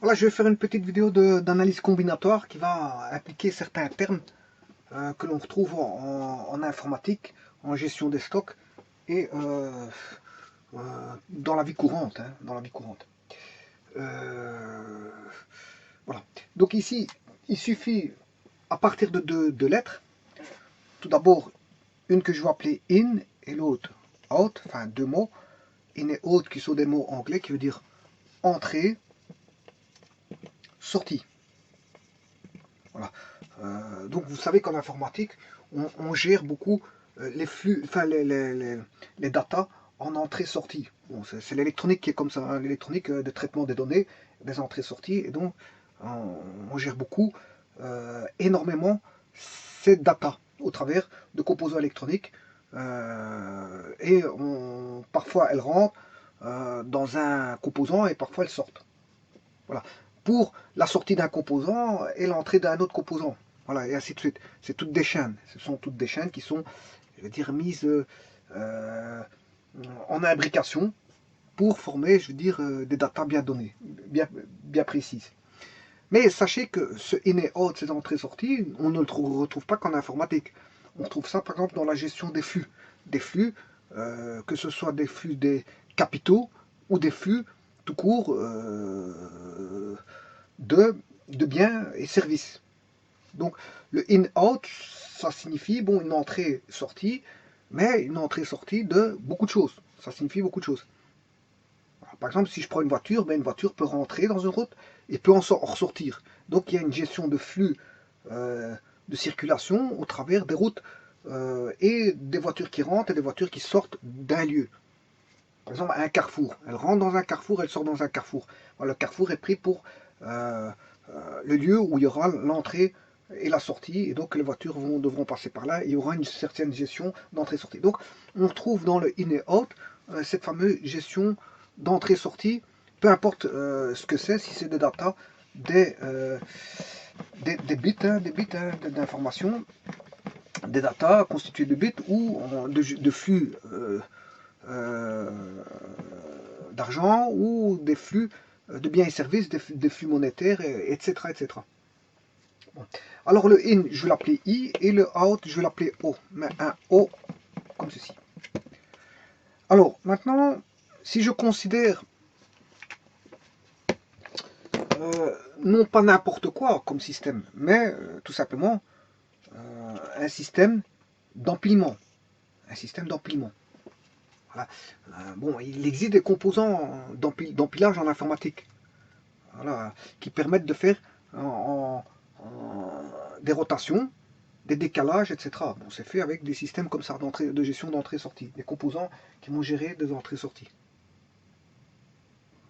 Voilà, je vais faire une petite vidéo d'analyse combinatoire qui va impliquer certains termes que l'on retrouve en informatique, en gestion des stocks et dans la vie courante. Dans la vie courante. Voilà. Donc ici, il suffit, à partir de deux lettres, tout d'abord, une que je vais appeler in et l'autre out, enfin deux mots, in et out qui sont des mots anglais qui veut dire entrée, sortie. Voilà. Donc vous savez qu'en informatique, on gère beaucoup les flux, enfin les datas en entrée-sortie. Bon, c'est l'électronique qui est comme ça, hein, l'électronique de traitement des données, des entrées-sorties, et donc on gère beaucoup, énormément ces datas au travers de composants électroniques, et parfois elles rentrent dans un composant et parfois elles sortent. Voilà. Pour la sortie d'un composant et l'entrée d'un autre composant. Voilà, et ainsi de suite. C'est toutes des chaînes. Ce sont toutes des chaînes qui sont, je veux dire, mises en imbrication pour former, je veux dire, des datas bien données, bien précises. Mais sachez que ce in et out, ces entrées-sorties, on ne le retrouve pas qu'en informatique. On retrouve ça, par exemple, dans la gestion des flux. Des flux, que ce soit des flux des capitaux ou des flux tout court de biens et services. Donc le in-out, ça signifie bon, une entrée-sortie, mais une entrée-sortie de beaucoup de choses. Ça signifie beaucoup de choses. Alors, par exemple, si je prends une voiture, ben, une voiture peut rentrer dans une route et peut en ressortir. Donc il y a une gestion de flux de circulation au travers des routes et des voitures qui rentrent et des voitures qui sortent d'un lieu. Par exemple, un carrefour. Elle rentre dans un carrefour, elle sort dans un carrefour. Alors, le carrefour est pris pour le lieu où il y aura l'entrée et la sortie, et donc les voitures devront passer par là, et il y aura une certaine gestion d'entrée-sortie. Donc on retrouve dans le in et out cette fameuse gestion d'entrée-sortie, peu importe ce que c'est, si c'est des data, des bits, d'informations, des data constitués de bits ou de flux d'argent ou des flux de biens et services, des flux monétaires, etc. etc. Bon. Alors le in, je vais l'appeler I, et le out, je vais l'appeler O. Mais un O comme ceci. Alors maintenant, si je considère non pas n'importe quoi comme système, mais tout simplement un système d'empilement. Un système d'empilement. Voilà. Bon, il existe des composants d'empilage en informatique, voilà, qui permettent de faire des rotations, des décalages, etc. Bon, c'est fait avec des systèmes comme ça de gestion d'entrée-sortie, des composants qui vont gérer des entrées-sorties.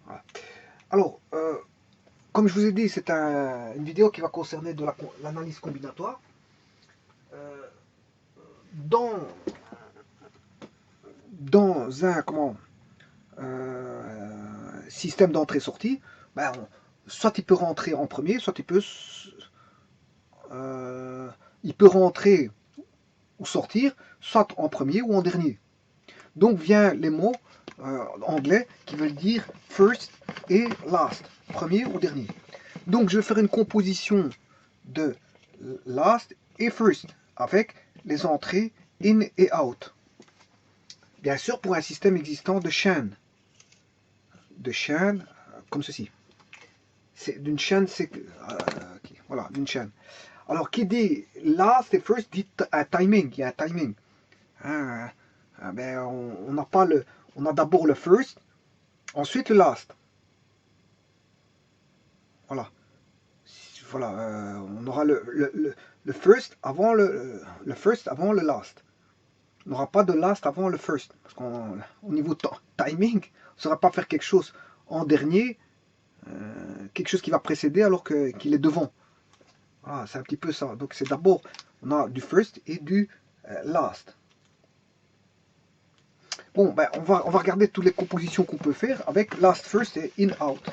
Voilà. Alors, comme je vous ai dit, c'est une vidéo qui va concerner de l'analyse combinatoire. Dans un système d'entrée-sortie, ben, soit il peut rentrer en premier, soit il peut rentrer ou sortir, soit en premier ou en dernier. Donc vient les mots anglais qui veulent dire first et last, premier ou dernier. Donc je vais faire une composition de last et first avec les entrées in et out. Bien sûr pour un système existant de chaînes. De chaînes comme ceci. C'est d'une chaîne, okay, voilà, d'une chaîne. Alors qui dit last et first dit un timing, il y a un timing. Hein, ben, on a pas on a d'abord le first, ensuite le last. Voilà. Voilà, on aura le first avant le first avant le last. On n'aura pas de last avant le first. Parce qu'au niveau timing, on ne saura pas faire quelque chose en dernier, quelque chose qui va précéder alors qu'il est devant. Voilà, c'est un petit peu ça. Donc c'est d'abord, on a du first et du last. Bon, ben, on va regarder toutes les compositions qu'on peut faire avec last, first et in, out.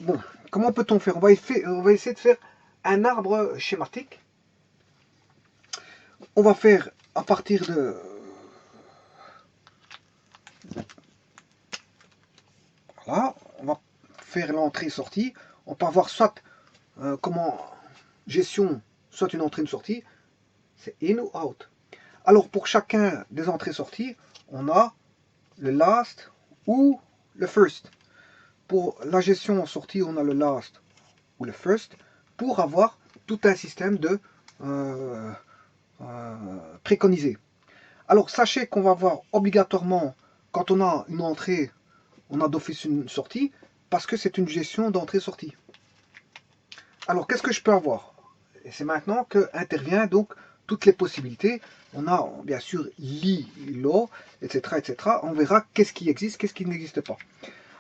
Bon, comment peut-on faire? On va essayer de faire un arbre schématique. On va faire à partir faire l'entrée-sortie, on peut avoir soit comment gestion, soit une entrée, une sortie, c'est in ou out. Alors pour chacun des entrées-sorties, on a le last ou le first. Pour la gestion en sortie, on a le last ou le first, pour avoir tout un système de préconisé. Alors sachez qu'on va avoir obligatoirement, quand on a une entrée, on a d'office une sortie, parce que c'est une gestion d'entrée-sortie. Alors qu'est-ce que je peux avoir? Et c'est maintenant que intervient donc toutes les possibilités. On a bien sûr li, lo, etc., etc. On verra qu'est-ce qui existe, qu'est-ce qui n'existe pas.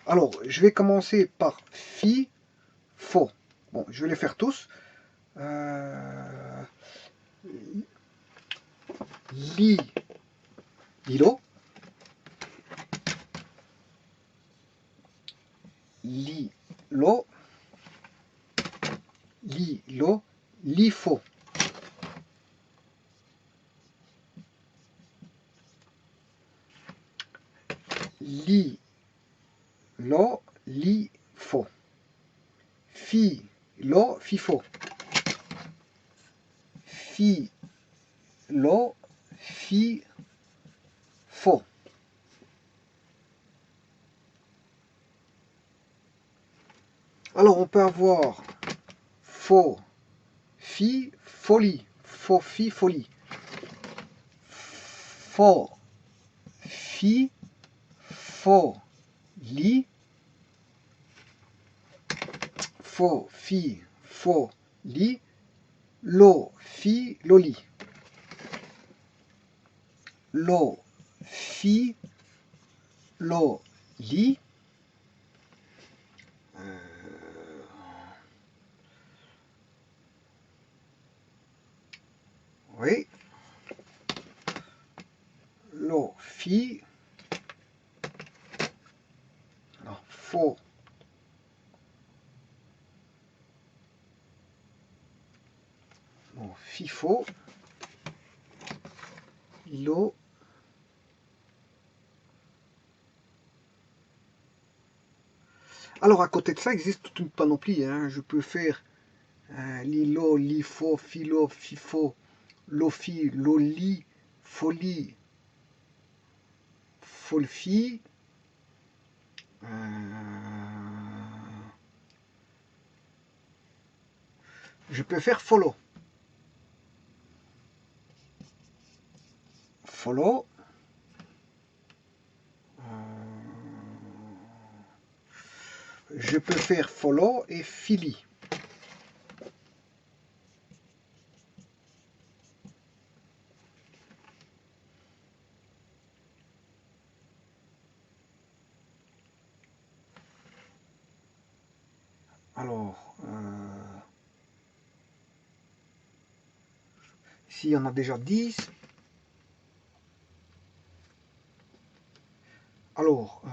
Alors, je vais commencer par fi, faux. Bon, je vais les faire tous. Li, lilo. Li, lo. Li, lo. Li, faux. Li, lo, li, faux. Fi, lo, fi, faux. Fi, lo, fi, faux. Alors, on peut avoir faux, fi, folie. Faux, fi, folie. Faux, fi, faux, li. Faux, fi, faux, li. Lo, fi, loli. Lo, fi, lo, li. Oui. Lo, fi. Non, faux. Non, fi, faux. Lo. Alors, à côté de ça, existe toute une panoplie. Hein. Je peux faire lilo, li, faux, philo, fifo, lofi, loli, folie, folfi. Je peux faire follow. Follow. Je peux faire follow et fili. Alors, ici, il y en a déjà 10. Alors,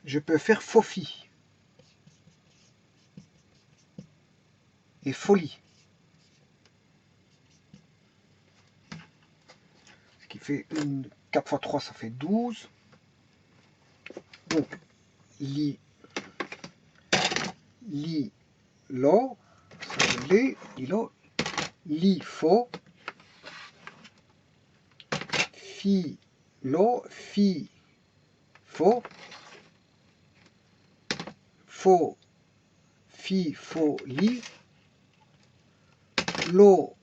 je peux faire fofi et folie. Ce qui fait 4 x 3, ça fait 12. Donc, li, lo, ça je l'ai, li, lo, li, faux, fi, lo, fi, faux, faux, fi, faux, li, lo,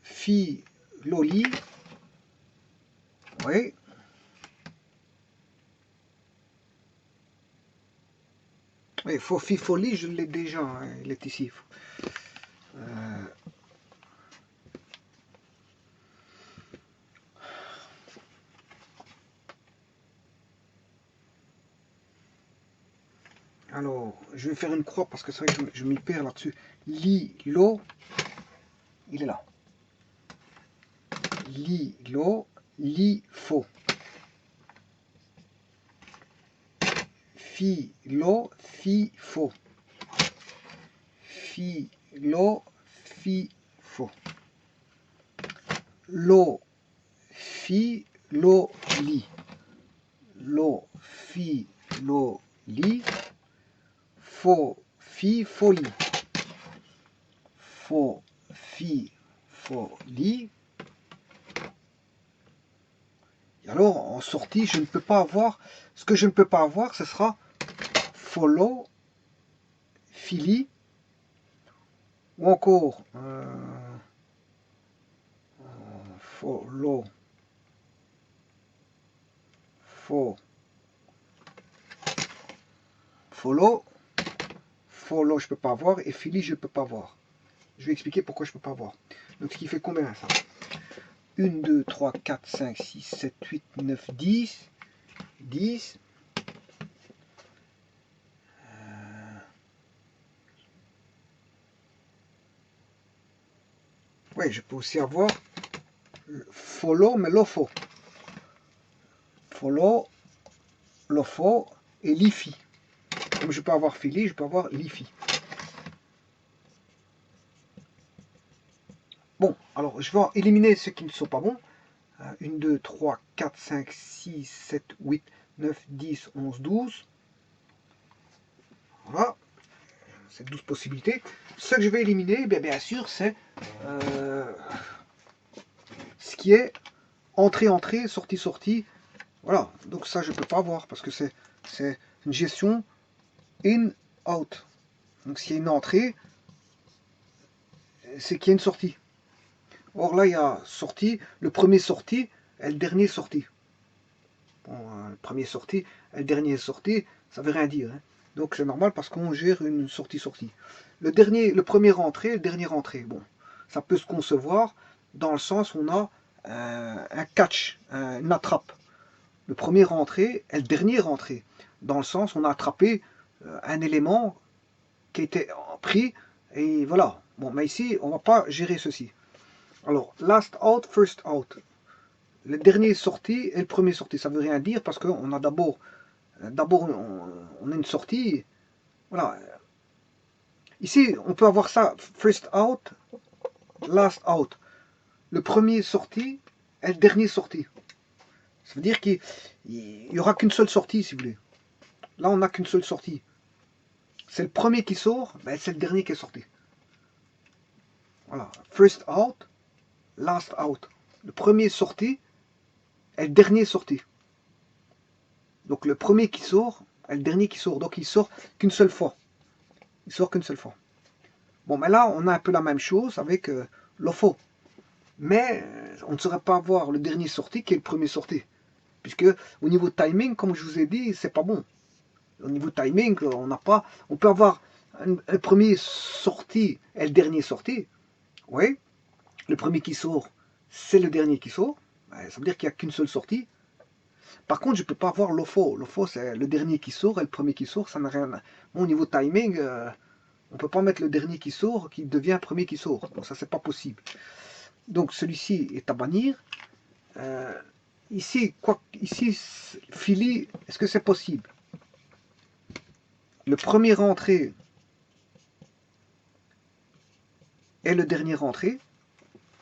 fi, loli. Oui. Oui, faux, fi, folie, je l'ai déjà, hein, il est ici. Alors, je vais faire une croix parce que c'est vrai que je m'y perds là-dessus. Li, lo, il est là. Li, lo, li, faux. Fi, lo, fi, faux. Fi, lo, fi, faux. Lo, fi, lo, li. Lo, fi, lo, li, faux, fi, folie. Faux, fi, folie. Et alors, en sortie, je ne peux pas avoir, ce que je ne peux pas avoir, ce sera follow, fili, ou encore follow, follow, je peux pas avoir, et fili, je peux pas avoir. Je vais expliquer pourquoi je peux pas avoir. Donc, ce qui fait combien ça? 1, 2, 3, 4, 5, 6, 7, 8, 9, 10. 10. Ouais, je peux aussi avoir follow, mais lofo. Follow, lofo et lifi. Comme je peux avoir fili, je peux avoir lifi. Bon, alors je vais éliminer ceux qui ne sont pas bons. 1, 2, 3, 4, 5, 6, 7, 8, 9, 10, 11, 12. Voilà, c'est 12 possibilités. Ce que je vais éliminer, bien sûr, c'est ce qui est entrée, entrée, sortie, sortie. Voilà, donc ça je ne peux pas avoir parce que c'est une gestion in, out. Donc s'il y a une entrée, c'est qu'il y a une sortie. Or là, il y a sortie, le premier sorti et le dernier sorti. Bon, le premier sorti et le dernier sorti, ça veut rien dire. Hein. Donc c'est normal parce qu'on gère une sortie-sortie. Le premier rentré, le dernier rentré. Bon, ça peut se concevoir dans le sens où on a un catch, une attrape. Le premier rentré et le dernier rentré. Dans le sens où on a attrapé un élément qui était pris et voilà. Bon, mais ici, on ne va pas gérer ceci. Alors, last out, first out. Le dernier sorti et le premier sorti, ça ne veut rien dire parce qu'on a d'abord on a une sortie. Voilà. Ici, on peut avoir ça, first out, last out. Le premier sorti et le dernier sorti. Ça veut dire qu'il n'y aura qu'une seule sortie, si vous voulez. Là, on n'a qu'une seule sortie. C'est le premier qui sort, ben, c'est le dernier qui est sorti. Voilà. First out, last out. Le premier sorti et le dernier sorti. Donc le premier qui sort et le dernier qui sort. Donc il sort qu'une seule fois. Il sort qu'une seule fois. Bon, mais là, on a un peu la même chose avec l'OFO. Mais on ne saurait pas avoir le dernier sorti qui est le premier sorti. Puisque au niveau timing, comme je vous ai dit, c'est pas bon. Au niveau timing, on n'a pas. On peut avoir un premier sorti et le dernier sorti. Oui. Le premier qui sort, c'est le dernier qui sort. Ça veut dire qu'il n'y a qu'une seule sortie. Par contre, je ne peux pas avoir l'OFO. L'OFO, c'est le dernier qui sort et le premier qui sort. Ça n'a rien. Bon, au niveau timing, on ne peut pas mettre le dernier qui sort qui devient le premier qui sort. Donc ça, c'est pas possible. Donc celui-ci est à bannir. Ici, Philly, est-ce que c'est possible? Le premier rentré est le dernier rentré.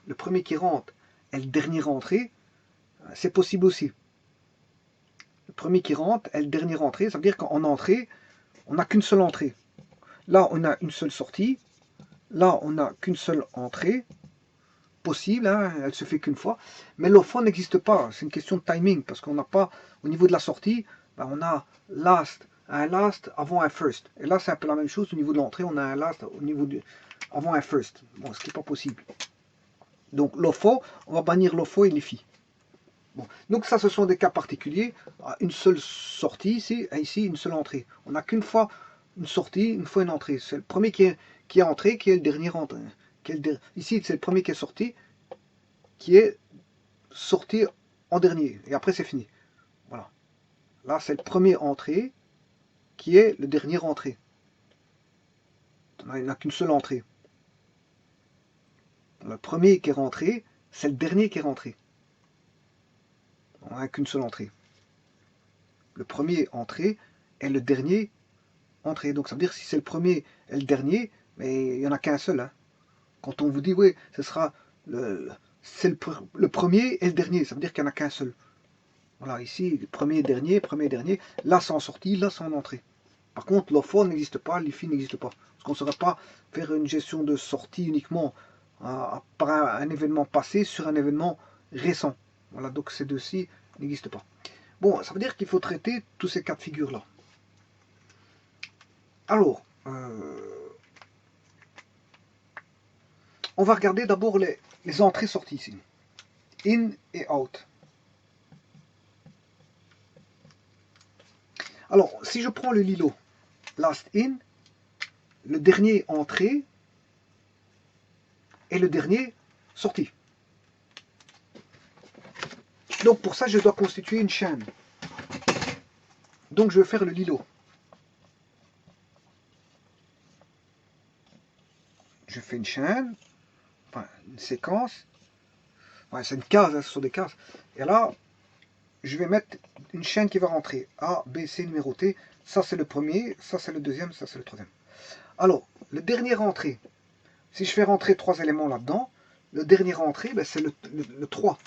Le premier qui rentre est le dernier rentré. C'est possible aussi. Le premier qui rentre est le dernier rentré. Ça veut dire qu'en entrée, on n'a qu'une seule entrée. Là, on a une seule sortie. Là, on n'a qu'une seule entrée possible, hein, elle se fait qu'une fois. Mais l'offre n'existe pas, c'est une question de timing, parce qu'on n'a pas, au niveau de la sortie, ben, on a un last avant un first. Et là, c'est un peu la même chose, au niveau de l'entrée, on a un last au niveau avant un first. Bon, ce qui n'est pas possible. Donc l'OFO, on va bannir l'OFO et les filles. Bon. Donc ça, ce sont des cas particuliers. Une seule sortie ici, et ici une seule entrée. On n'a qu'une fois une sortie, une fois une entrée. C'est le premier qui est entré, qui est le dernier rentré. Ici, c'est le premier qui est sorti en dernier. Et après, c'est fini. Voilà. Là, c'est le premier entré qui est le dernier rentré. Il n'y a qu'une seule entrée. Le premier qui est rentré, c'est le dernier qui est rentré. On n'a qu'une seule entrée. Le premier entré est le dernier entré. Donc ça veut dire que si c'est le premier et le dernier, mais il n'y en a qu'un seul. Hein. Quand on vous dit, oui, ce sera le premier et le dernier, ça veut dire qu'il n'y en a qu'un seul. Voilà, ici, premier, dernier, là c'est en sortie, là c'est en entrée. Par contre, l'OFO n'existe pas, l'IFI n'existe pas. Parce qu'on ne saurait pas faire une gestion de sortie uniquement par un événement passé sur un événement récent. Voilà, donc ces deux-ci n'existent pas. Bon, ça veut dire qu'il faut traiter tous ces cas de figure-là. Alors, on va regarder d'abord les entrées-sorties ici. In et out. Alors, si je prends le Lilo, last in, le dernier entrée et le dernier sortie. Donc pour ça, je dois constituer une chaîne. Donc je vais faire le Lilo. Je fais une chaîne, enfin une séquence. Ouais, c'est une case, hein, ce sont des cases. Et là, je vais mettre une chaîne qui va rentrer. A, B, C numéroté. Ça c'est le premier, ça c'est le deuxième, ça c'est le troisième. Alors, le dernier entrée, si je fais rentrer 3 éléments là-dedans, le dernier entrée, ben, c'est le 3.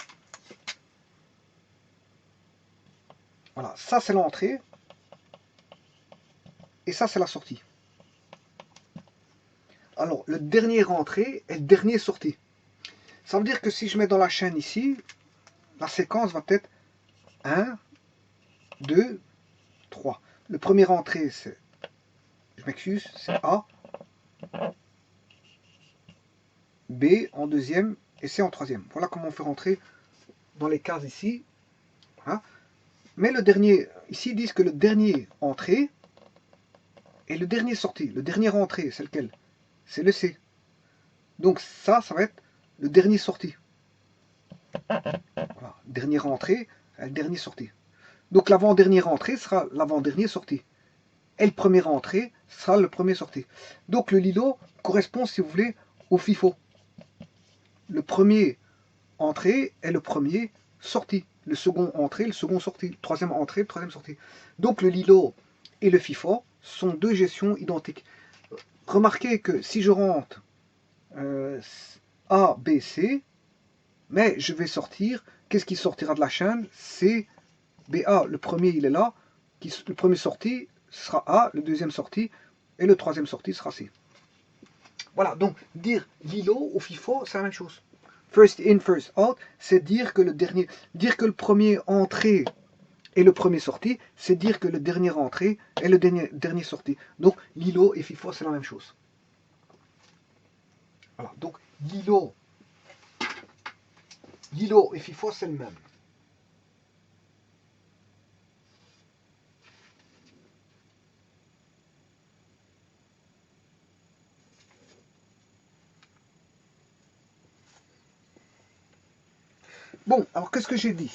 Voilà, ça c'est l'entrée. Et ça c'est la sortie. Alors, le dernier entrée est le dernier sortie. Ça veut dire que si je mets dans la chaîne ici, la séquence va être 1, 2, 3. Le premier entrée, c'est, je m'excuse, c'est A, B en deuxième et C en troisième. Voilà comment on fait rentrer dans les cases ici. Voilà. Mais le dernier, ici ils disent que le dernier entrée est le dernier sorti. Le dernier entrée, c'est lequel? C'est le C. Donc ça va être le dernier sorti. Voilà. Dernière entrée, le dernier sorti. Donc l'avant-dernière entrée sera l'avant-dernier sorti. Et le premier entrée sera le premier sorti. Donc le Lilo correspond, si vous voulez, au FIFO. Le premier entrée est le premier sorti. Le second entrée, le second sorti. Le troisième entrée, le troisième sorti. Donc le Lilo et le FIFO sont deux gestions identiques. Remarquez que si je rentre A, B, C, mais je vais sortir, qu'est-ce qui sortira de la chaîne? C, B, A. Le premier, il est là. Le premier sorti sera A, le deuxième sorti, et le troisième sorti sera C. Voilà, donc dire Lilo ou FIFO, c'est la même chose. First in, first out, c'est dire que le premier entré est le premier sorti, c'est dire que le dernier entré est le dernier sorti. Donc Lilo et FIFO, c'est la même chose. Voilà, donc Lilo et FIFO, c'est le même. Bon, alors qu'est-ce que j'ai dit?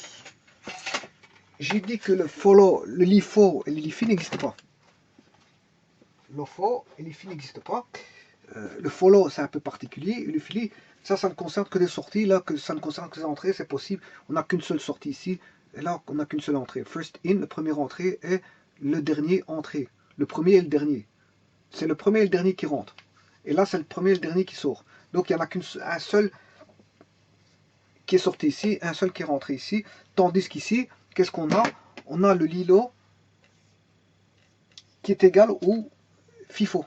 J'ai dit que le follow, le LIFO et le LIFI n'existent pas. LOFO et LIFI n'existent pas. Le follow, c'est un peu particulier. Et le fili, ça ne concerne que des sorties. Là, que ça ne concerne que des entrées, c'est possible. On n'a qu'une seule sortie ici. Et là, on n'a qu'une seule entrée. First in, le premier entrée est le dernier entrée. Le premier et le dernier. C'est le premier et le dernier qui rentrent. Et là, c'est le premier et le dernier qui sort. Donc, il n'y en a qu'un seul qui est sorti ici, un seul qui est rentré ici. Tandis qu'ici, qu'est-ce qu'on a? On a le Lilo qui est égal au FIFO.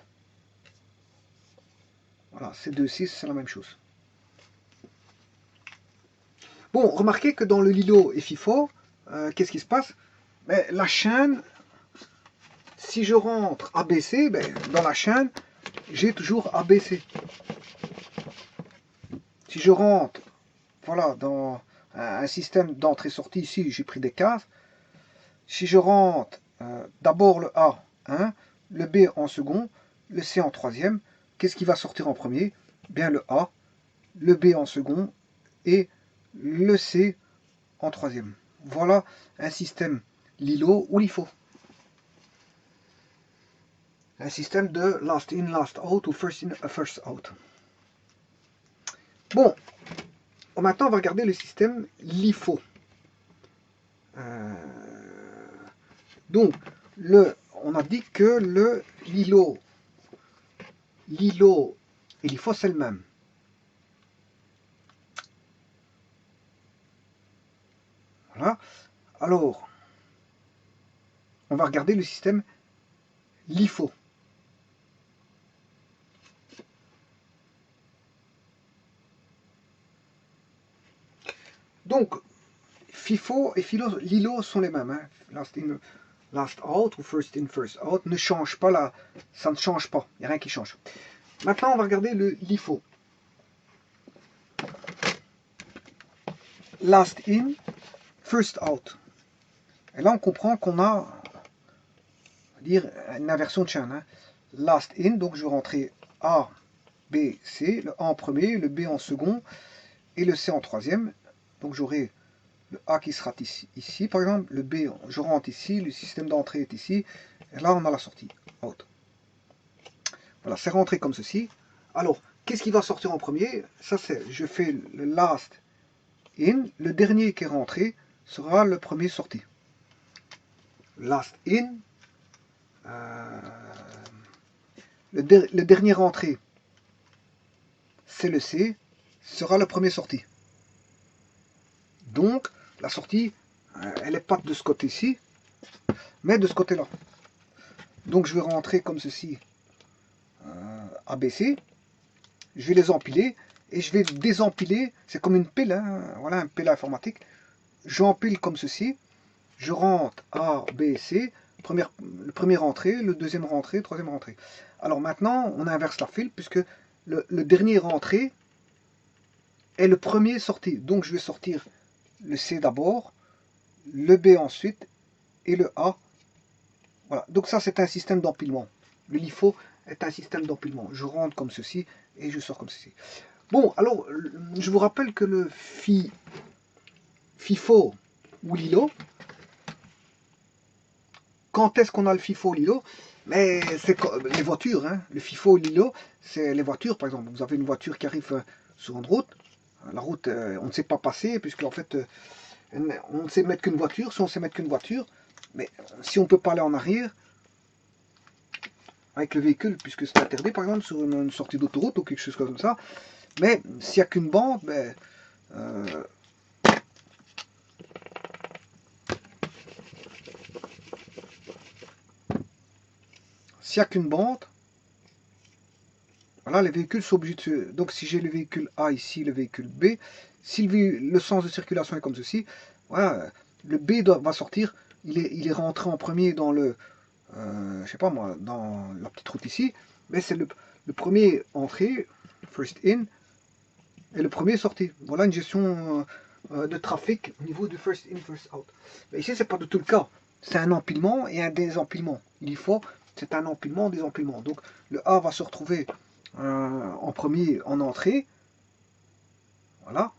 Voilà, ces deux-ci, c'est la même chose. Bon, remarquez que dans le Lilo et FIFO, qu'est-ce qui se passe? Ben, la chaîne, si je rentre ABC, ben, dans la chaîne, j'ai toujours ABC. Si je rentre, voilà, dans un système d'entrée-sortie, ici j'ai pris des cases. Si je rentre d'abord le A, hein, le B en second, le C en troisième, qu'est-ce qui va sortir en premier? Bien le A, le B en second et le C en troisième. Voilà un système Lilo ou LIFO. Un système de last in, last out ou first in, first out. Bon, maintenant on va regarder le système LIFO. Donc, on a dit que le Lilo et LIFO c'est le même. Voilà. Alors, on va regarder le système LIFO. Donc, FIFO et LILO sont les mêmes. Hein. Last in, last out ou first in, first out ne change pas là. Ça ne change pas. Il n'y a rien qui change. Maintenant, on va regarder le LIFO. Last in, first out. Et là, on comprend qu'on a, on va dire, une inversion de chaîne. Hein. Last in, donc je vais rentrer A, B, C, le A en premier, le B en second et le C en troisième. Donc j'aurai le A qui sera ici, par exemple, le B, je rentre ici, le système d'entrée est ici, et là on a la sortie, out. Voilà, c'est rentré comme ceci. Alors, qu'est-ce qui va sortir en premier? Ça c'est, je fais le last in, le dernier qui est rentré sera le premier sorti. Last in, le dernier rentré, c'est le C, sera le premier sorti. Donc, la sortie, elle n'est pas de ce côté-ci, mais de ce côté-là. Donc, je vais rentrer comme ceci, ABC. Je vais les empiler, et je vais désempiler, c'est comme une pile, hein, voilà, un pile informatique. J'empile comme ceci, je rentre A, B, C, le premier rentré, le deuxième rentré, le troisième rentré. Alors maintenant, on inverse la file, puisque le dernier rentré est le premier sorti. Donc je vais sortir le C d'abord, le B ensuite, et le A. Voilà, donc ça c'est un système d'empilement. Le LIFO est un système d'empilement. Je rentre comme ceci, et je sors comme ceci. Bon, alors, je vous rappelle que le FIFO ou LILO, quand est-ce qu'on a le FIFO ou LILO? Mais c'est les voitures, hein. Le FIFO ou LILO, c'est les voitures, par exemple. Vous avez une voiture qui arrive sur une route. La route, on ne sait pas passer, puisqu'en fait, on ne sait mettre qu'une voiture. Si on sait mettre qu'une voiture, mais si on ne peut pas aller en arrière, avec le véhicule, puisque c'est interdit, par exemple, sur une sortie d'autoroute ou quelque chose comme ça, mais s'il n'y a qu'une bande, ben, s'il n'y a qu'une bande, voilà, les véhicules sont obligés de se... Donc si j'ai le véhicule A ici, le véhicule B, si le sens de circulation est comme ceci, voilà, le B va sortir, il est rentré en premier dans le... je sais pas moi, dans la petite route ici, mais c'est le premier entré, first in, et le premier sorti. Voilà une gestion de trafic au niveau du first in, first out. Mais ici, c'est pas du tout le cas. C'est un empilement et un désempilement. Il faut, c'est un empilement, désempilement. Donc le A va se retrouver en premier en entrée. Voilà.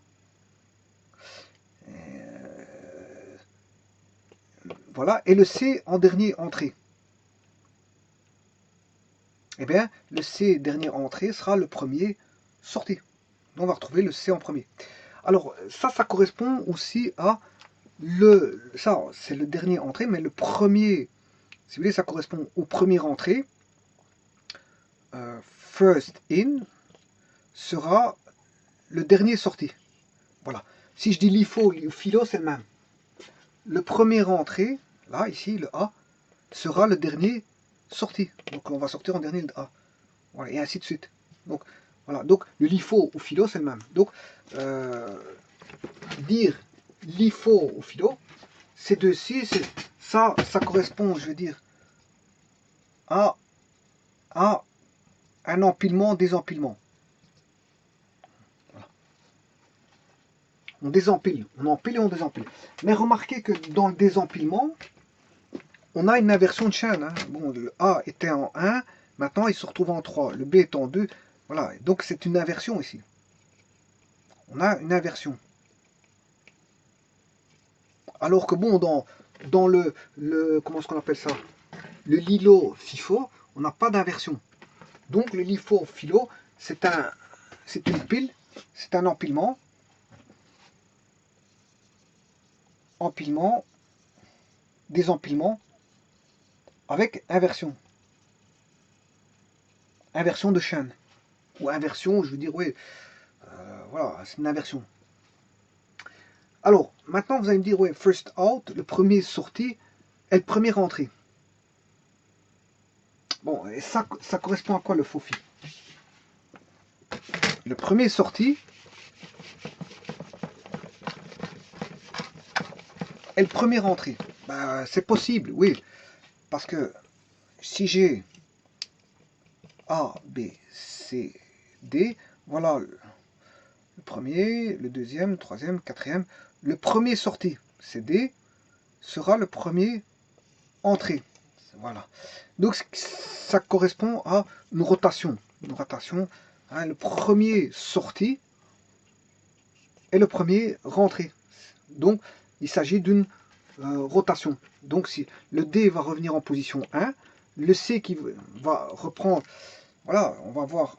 Voilà. Et le C en dernier entrée. Eh bien, le C dernier entrée sera le premier sorti. Donc on va retrouver le C en premier. Alors ça correspond aussi à ça c'est le dernier entrée, mais le premier, si vous voulez, ça correspond au premier entrée. First in sera le dernier sorti. Voilà. Si je dis LIFO ou FILO, c'est le même. Le premier entré, là, ici, le A, sera le dernier sorti. Donc on va sortir en dernier le A. Voilà, et ainsi de suite. Donc, voilà. Donc le LIFO ou FILO, c'est le même. Donc, dire LIFO ou FILO, ces deux-ci, ça correspond, je veux dire, à un empilement, désempilement. Voilà. On désempile, on empile et on désempile. Mais remarquez que dans le désempilement, on a une inversion de chaîne. Hein. Bon, le A était en 1, maintenant il se retrouve en 3. Le B est en 2. Voilà, donc c'est une inversion ici. On a une inversion. Alors que bon, dans le comment est-ce qu'on appelle ça? Le LILO FIFO, on n'a pas d'inversion. Donc le LIFO FILO, c'est une pile, c'est un empilement. Empilement, désempilement, avec inversion. Inversion de chaîne. Ou inversion, je veux dire, oui, voilà, c'est une inversion. Alors, maintenant vous allez me dire, ouais, first out, le premier sorti est le premier rentré. Bon, et ça correspond à quoi le faux fi? Le premier sorti et le premier entré. Ben, c'est possible, oui. Parce que si j'ai A, B, C, D, voilà le premier, le deuxième, le troisième, le quatrième. Le premier sorti, c'est D, sera le premier entré. Voilà. Donc ça correspond à une rotation. Une rotation, hein, le premier sorti et le premier rentré. Donc il s'agit d'une rotation. Donc si le D va revenir en position 1, le C qui va reprendre, voilà, on va voir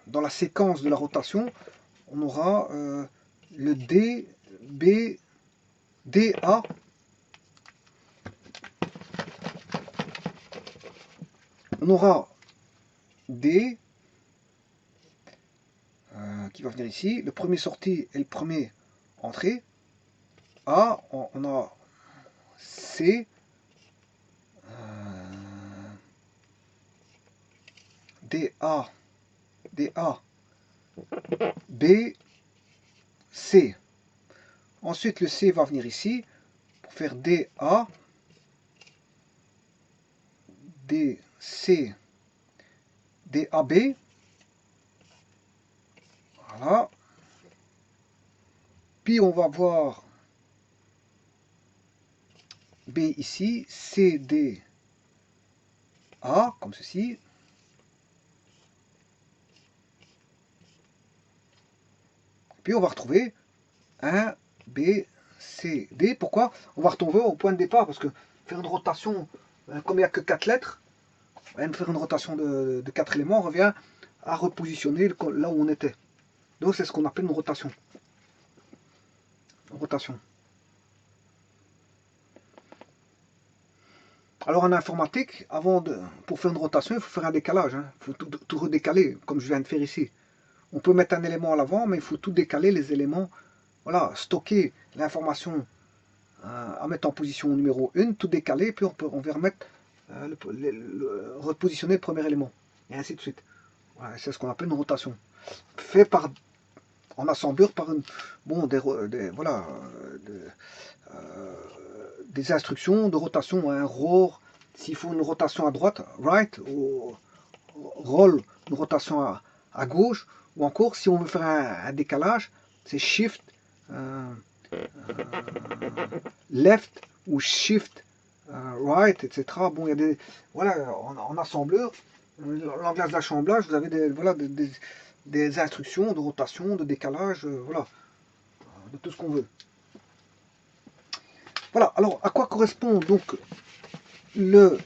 dans la séquence de la rotation, on aura le D, B, D, A. On aura D qui va venir ici. Le premier sorti et le premier entré. A, on a C, DA, DA, B, C. Ensuite, le C va venir ici pour faire DA, DC, DAB. Voilà. Puis on va voir B ici, CD, A, comme ceci. Puis on va retrouver 1, B, C, D. Pourquoi? On va retrouver au point de départ, parce que faire une rotation, comme il n'y a que 4 lettres, faire une rotation de 4 éléments, on revient à repositionner là où on était. Donc c'est ce qu'on appelle une rotation. Rotation. Alors en informatique, pour faire une rotation, il faut faire un décalage. Il faut tout redécaler, comme je viens de faire ici. On peut mettre un élément à l'avant, mais il faut tout décaler, les éléments. Voilà, stocker l'information à mettre en position numéro 1, tout décaler, puis on va remettre, repositionner le premier élément. Et ainsi de suite. Voilà, c'est ce qu'on appelle une rotation. Fait en assembleur par voilà, des instructions de rotation, un ROR, s'il faut une rotation à droite, right, ou roll, une rotation à gauche, ou encore si on veut faire un décalage, c'est shift, left ou shift, right, etc. Bon, il y a des, voilà, en assembleur, langage d'assemblage, vous avez des instructions de rotation, de décalage, voilà, de tout ce qu'on veut. Voilà, alors à quoi correspond donc le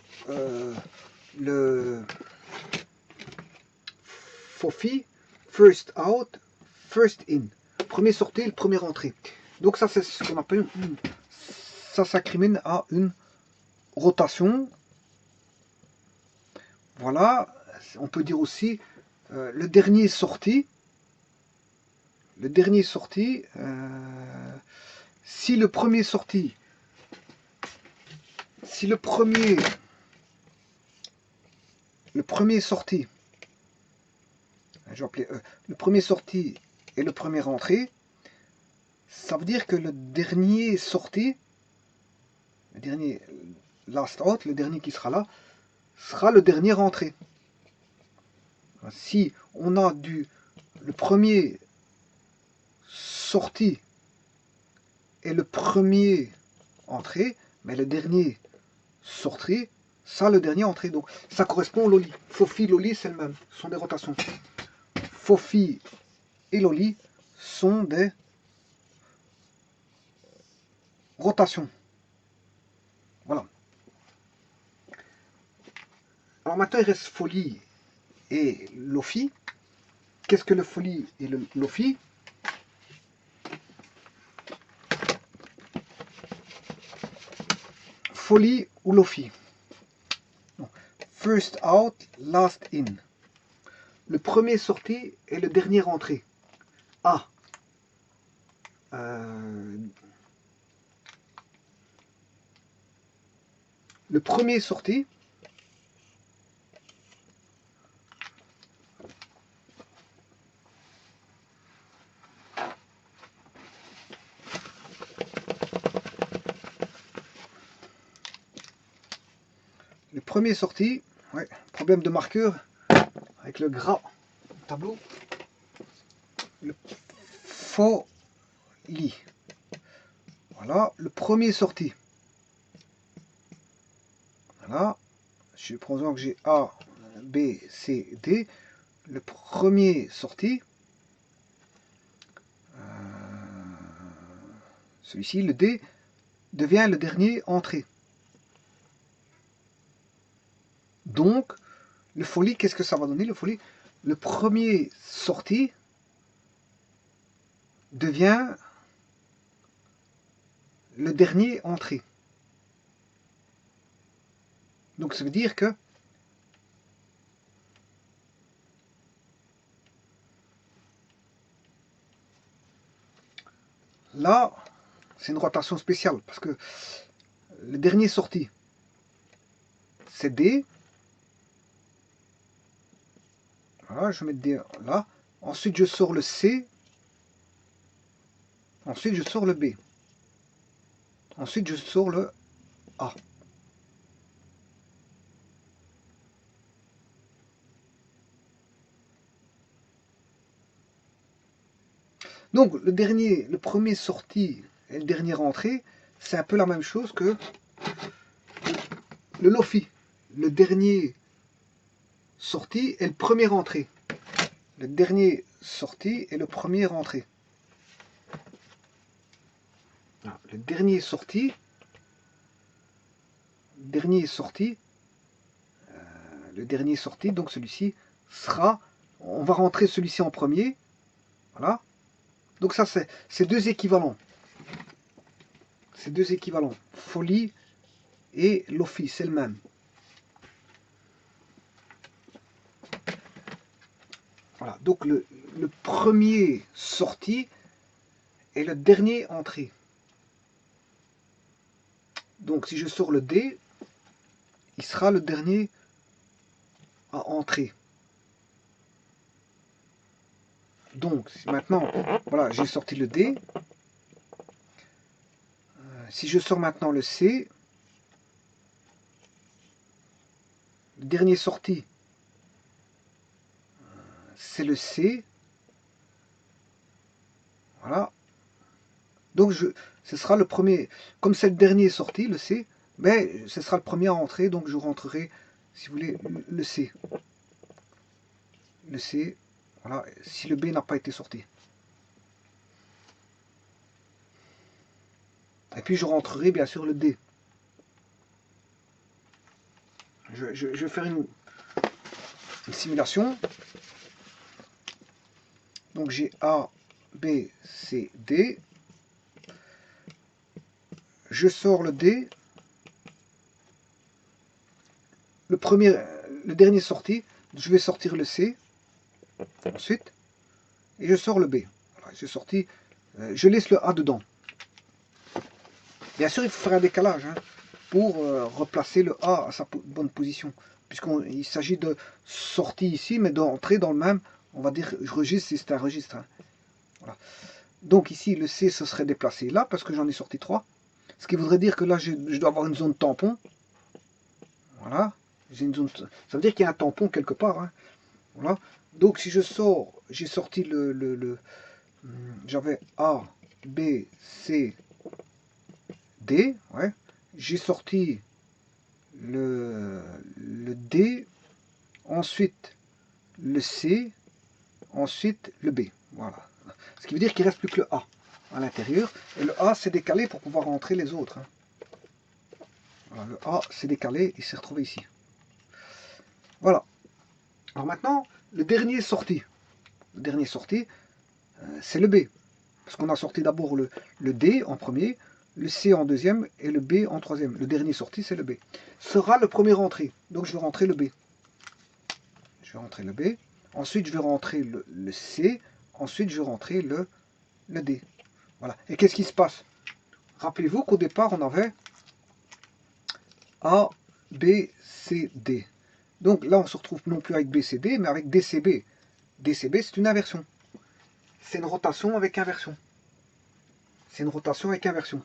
FOFI, first out, first in. Premier sorti, le premier entré. Donc ça c'est ce qu'on appelle ça s'incrimine à une rotation. Voilà, on peut dire aussi le dernier sorti. Le dernier sorti, si le premier sorti, si le premier sorti, je vais appeler le premier sorti et le premier entré, ça veut dire que le dernier sorti, le dernier last out, le dernier qui sera là, sera le dernier entré. Si on a le premier sorti et le premier entré, mais le dernier sorti, ça le dernier entré. Donc ça correspond au loli. Fofi, loli, c'est le même. Ce sont des rotations. Fofi et loli sont des rotations. Voilà. Alors maintenant il reste folie et lofi. Qu'est-ce que le folie et le lofi? Folie ou lofi. First out, last in. Le premier sorti et le dernier entré. A. Le premier sorti premier sorti, ouais, problème de marqueur avec le gras tableau, le folie. Voilà, le premier sorti. Voilà, je prends exemple que j'ai A, B, C, D. Le premier sorti, celui-ci, le D, devient le dernier entré. Donc, le folie, qu'est-ce que ça va donner, le folie? Le premier sorti devient le dernier entré. Donc, ça veut dire que là, c'est une rotation spéciale, parce que le dernier sorti, c'est D. Voilà, je vais mettre D là. Ensuite, je sors le C. Ensuite, je sors le B. Ensuite, je sors le A. Donc, le premier sorti et le dernier entré, c'est un peu la même chose que le lofi. Le dernier sorti et le premier entré. Le dernier sorti et le premier entré. Le dernier sorti, le dernier sorti, donc celui-ci sera, on va rentrer celui-ci en premier, voilà. Donc ça c'est deux équivalents. C'est deux équivalents. Folie et lofi, c'est le même. Voilà, donc le premier sorti et le dernier entré. Donc si je sors le D, il sera le dernier à entrer. Donc maintenant, voilà, j'ai sorti le D. Si je sors maintenant le C, le dernier sorti, c'est le C. Voilà. Donc ce sera le premier, comme c'est le dernier sorti, le C, mais ce sera le premier à entrer, donc je rentrerai, si vous voulez, le C. Le C, voilà, si le B n'a pas été sorti. Et puis je rentrerai bien sûr le D. Je vais faire une simulation. Donc j'ai A, B, C, D. Je sors le D. Le dernier sorti, je vais sortir le C. Ensuite, et je sors le B. Voilà, j'ai sorti, je laisse le A dedans. Bien sûr, il faut faire un décalage pour replacer le A à sa bonne position. Puisqu'il s'agit de sortie ici, mais d'entrer dans le même, on va dire, registre, si c'est un registre. Voilà. Donc ici, le C se serait déplacé là, parce que j'en ai sorti 3. Ce qui voudrait dire que là, je dois avoir une zone tampon. Voilà. Une zone, ça veut dire qu'il y a un tampon quelque part. Voilà. Donc si je sors, j'ai sorti j'avais A, B, C, D. Ouais. J'ai sorti le D, ensuite le C, ensuite le B. Voilà. Ce qui veut dire qu'il ne reste plus que le A à l'intérieur. Et le A s'est décalé pour pouvoir rentrer les autres. Voilà, le A s'est décalé, il s'est retrouvé ici. Voilà. Alors maintenant, le dernier sorti. Le dernier sorti, c'est le B. Parce qu'on a sorti d'abord le D en premier, le C en deuxième et le B en troisième. Le dernier sorti, c'est le B. Sera le premier rentré. Donc je vais rentrer le B. Je vais rentrer le B. Ensuite, je vais rentrer le C. Ensuite, je vais rentrer le D. Voilà. Et qu'est-ce qui se passe? Rappelez-vous qu'au départ, on avait A, B, C, D. Donc là, on se retrouve non plus avec B, C, D, mais avec DCB. DCB, c'est une inversion. C'est une rotation avec inversion. C'est une rotation avec inversion.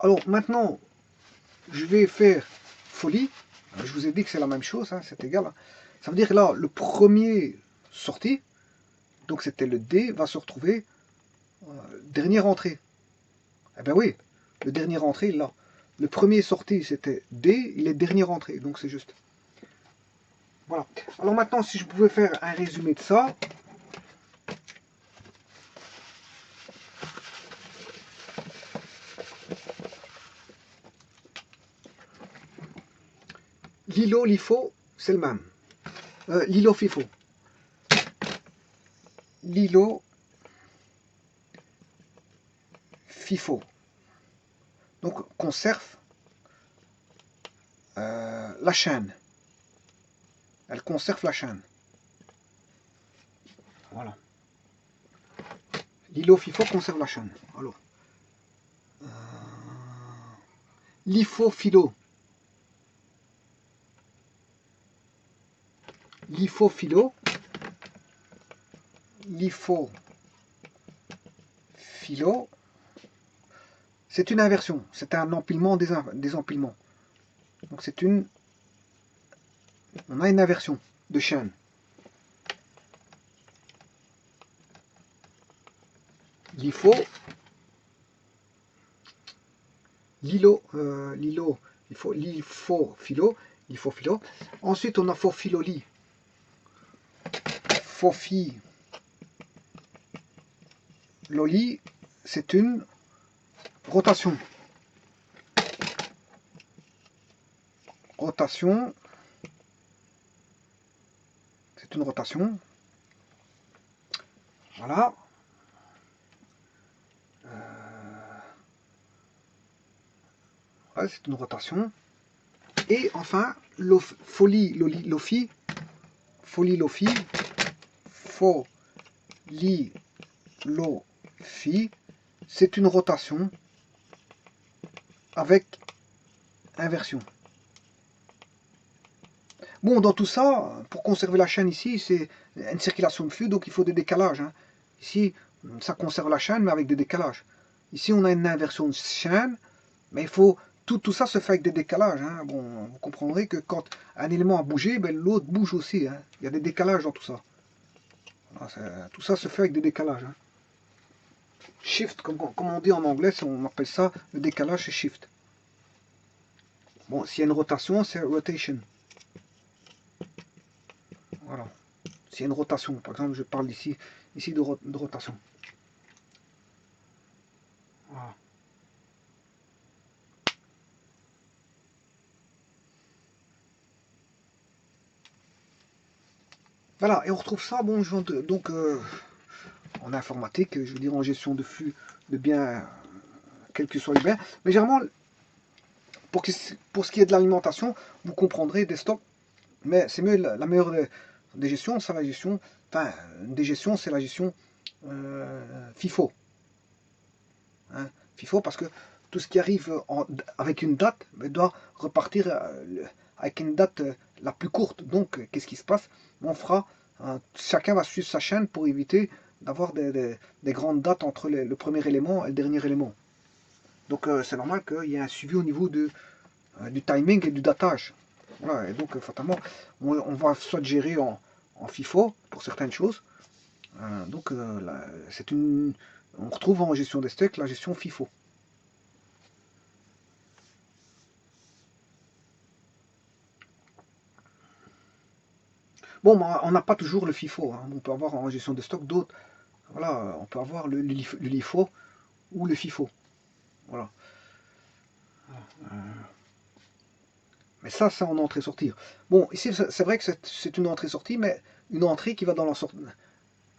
Alors maintenant, je vais faire folie. Je vous ai dit que c'est la même chose, hein, c'est égal. Hein. Ça veut dire que là, le premier sorti, donc c'était le D, va se retrouver dernière entrée. Eh bien oui, le dernier entrée, là. Le premier sorti, c'était D, il est dernière entrée, donc c'est juste. Voilà. Alors maintenant, si je pouvais faire un résumé de ça, LILO, LIFO, c'est le même. LILO, FIFO. LILO, FIFO. Donc, conserve la chaîne. Elle conserve la chaîne. Voilà. LILO, FIFO conserve la chaîne. Alors, LIFO, FILO. LIFO, FILO. LIFO, FILO. C'est une inversion. C'est un empilement des empilements. Donc c'est une... On a une inversion de chaîne. LIFO, LILO, LIFO, FILO, LIFO, FILO. Ensuite, on a FOFILOLI. FOFI, LOLI, c'est une rotation. Rotation. C'est une rotation. Voilà. Ouais, c'est une rotation. Et enfin, folie, lofi, folie, lofi, folie, lofi, c'est une rotation avec inversion. Bon, dans tout ça, pour conserver la chaîne ici, c'est une circulation de flux, donc il faut des décalages. Hein. Ici, ça conserve la chaîne, mais avec des décalages. Ici, on a une inversion de chaîne, mais il faut... Tout ça se fait avec des décalages. Hein. Bon, vous comprendrez que quand un élément a bougé, ben, l'autre bouge aussi. Hein. Il y a des décalages dans tout ça. Voilà, tout ça se fait avec des décalages. Hein. Shift, comme on dit en anglais, on appelle ça le décalage, c'est shift. Bon, s'il y a une rotation, c'est rotation. Voilà. S'il y a une rotation, par exemple, je parle ici de rotation. Voilà. Voilà, et on retrouve ça, bon, donc en informatique, je veux dire en gestion de flux de biens, quel que soit le bien. Mais généralement, pour ce qui est de l'alimentation, vous comprendrez des stocks, mais c'est mieux la meilleure des gestions, c'est la gestion, enfin, des gestions, c'est la gestion FIFO. Hein, FIFO, parce que tout ce qui arrive avec une date doit repartir avec une date la plus courte. Donc, qu'est-ce qui se passe? On fera, chacun va suivre sa chaîne pour éviter d'avoir des grandes dates entre le premier élément et le dernier élément. Donc, c'est normal qu'il y ait un suivi au niveau du timing et du datage. Voilà, et donc, fatalement, on va soit gérer en FIFO pour certaines choses. Donc, on retrouve en gestion des stocks la gestion FIFO. Bon, on n'a pas toujours le FIFO. Hein. On peut avoir en gestion de stock d'autres. Voilà, on peut avoir le LIFO ou le FIFO. Voilà. Mais ça, c'est en entrée-sortie. Bon, ici, c'est vrai que c'est une entrée-sortie, mais une entrée qui va dans la sortie.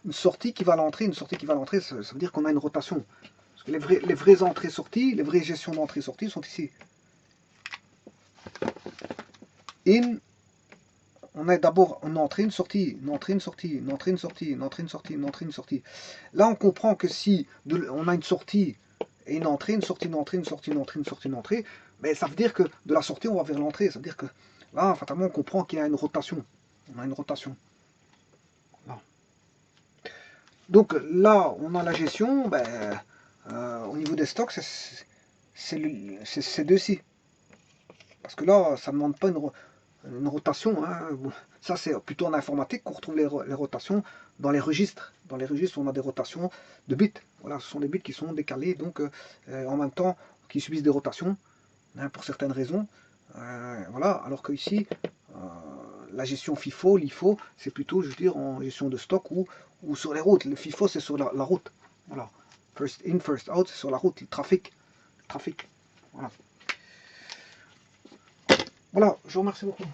Une sortie qui va à l'entrée, une sortie qui va à l'entrée, ça veut dire qu'on a une rotation. Parce que les vraies entrées-sorties, les vraies gestions d'entrée-sortie sont ici. In, on a d'abord une entrée, une sortie, une entrée, une sortie, une entrée, une sortie, une entrée, une sortie, une entrée, une sortie. Là, on comprend que si on a une sortie et une entrée, une sortie, une entrée, une sortie, une entrée, une sortie, une entrée, mais ça veut dire que de la sortie, on va vers l'entrée. Ça veut dire que là, fatalement, on comprend qu'il y a une rotation. On a une rotation. Là. Donc là, on a la gestion. Ben, au niveau des stocks, c'est ces deux-ci. Parce que là, ça ne demande pas une rotation. Hein. Bon, ça, c'est plutôt en informatique qu'on retrouve les rotations dans les registres. Dans les registres, on a des rotations de bits. Voilà, ce sont des bits qui sont décalés, donc en même temps, qui subissent des rotations, hein, pour certaines raisons. Voilà, alors que ici, la gestion FIFO, LIFO, c'est plutôt, je veux dire, en gestion de stock ou sur les routes. Le FIFO, c'est sur la route. Voilà. First in, first out, c'est sur la route, le trafic. Voilà. Voilà, je vous remercie beaucoup.